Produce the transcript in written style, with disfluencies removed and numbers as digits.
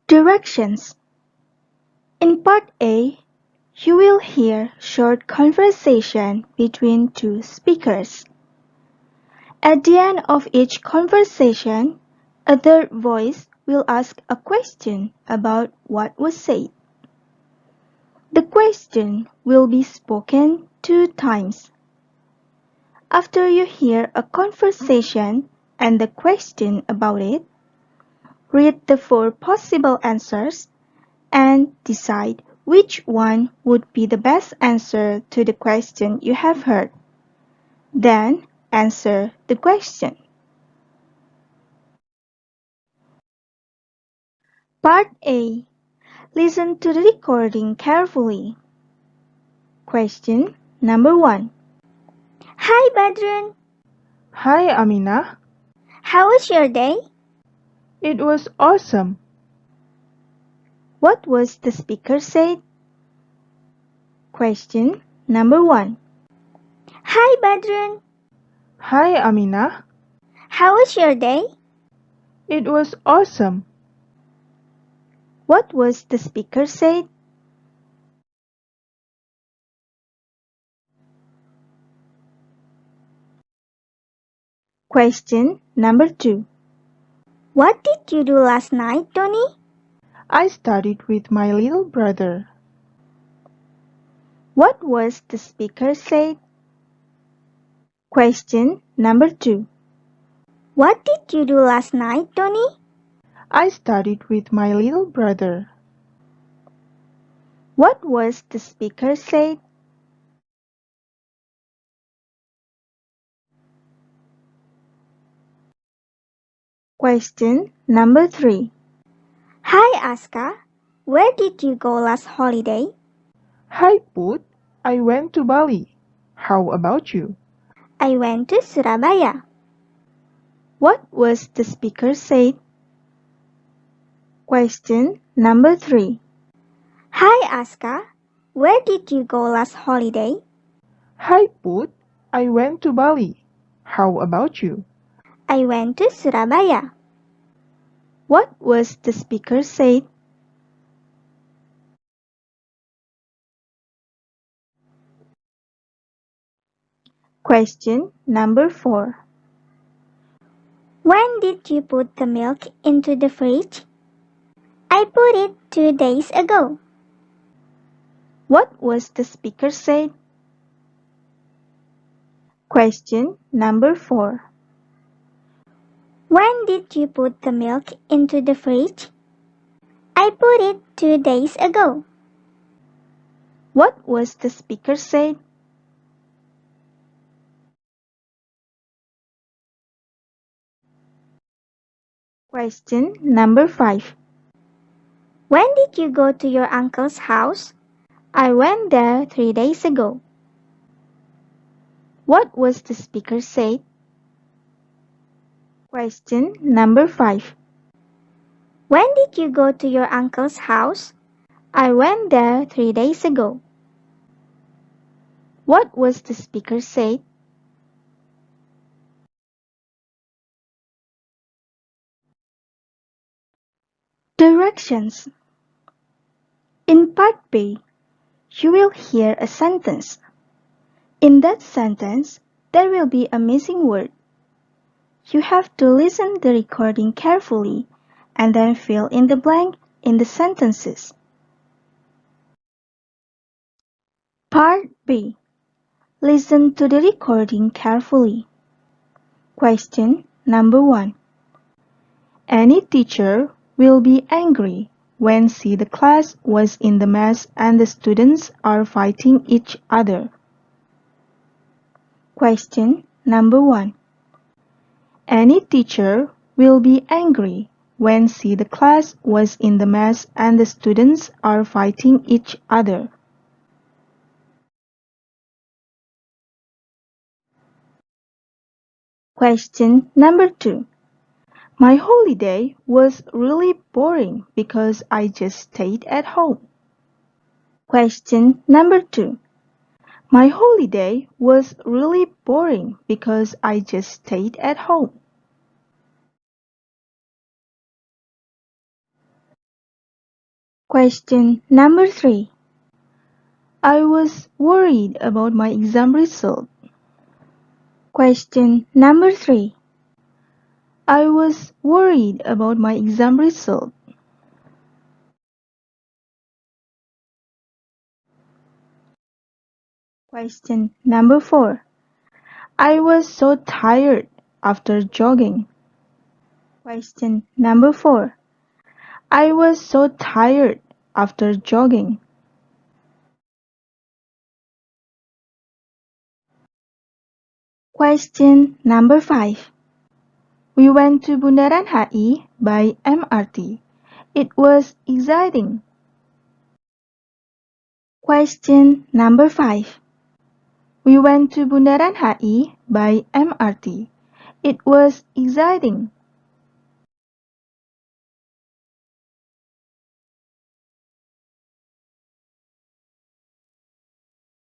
Directions. In Part A, you will hear short conversation between two speakers. At the end of each conversation, a third voice will ask a question about what was said. The question will be spoken 2 times. After you hear a conversation and the question about it, read the 4 possible answers and decide which one would be the best answer to the question you have heard. Then answer the question. Part A. Listen to the recording carefully. Question number 1. Hi Badrun, Hi Amina, how was your day? it was awesome. What was the speaker said? Question number 1. Hi Badrun, Hi Amina, how was your day? it was awesome. What was the speaker said? Question number 2. What did you do last night, Tony? I studied with my little brother. What was the speaker said? Question number 2. What did you do last night, Tony? I studied with my little brother. What was the speaker said? Question number 3. Hi Aska, where did you go last holiday? Hi Put, I went to Bali. How about you? I went to Surabaya. What was the speaker said? Question number 3. Hi Aska, where did you go last holiday? Hi Put, I went to Bali. How about you? I went to Surabaya. What was the speaker said? Question number 4. When did you put the milk into the fridge? I put it 2 days ago. What was the speaker said? Question number 4. When did you put the milk into the fridge? I put it 2 days ago. What was the speaker said? Question number 5. When did you go to your uncle's house? I went there 3 days ago. What was the speaker said? Question number 5. When did you go to your uncle's house? I went there 3 days ago. What was the speaker said? Directions. In Part B, you will hear a sentence. In that sentence, there will be a missing word. You have to listen the recording carefully and then fill in the blank in the sentences. Part B. Listen to the recording carefully. Question number 1. Any teacher will be angry when see the class was in the mess and the students are fighting each other. Question number 1. Any teacher will be angry when see the class was in the mess and the students are fighting each other. Question number 2. My holiday was really boring because I just stayed at home. Question number 2. My holiday was really boring because I just stayed at home. Question number 3. I was worried about my exam result. Question number 3. I was worried about my exam result. Question number 4. I was so tired after jogging. Question number 4. I was so tired after jogging. Question number 5. We went to Bundaran HI by MRT. It was exciting. Question number 5. We went to Bundaran HI by MRT. It was exciting.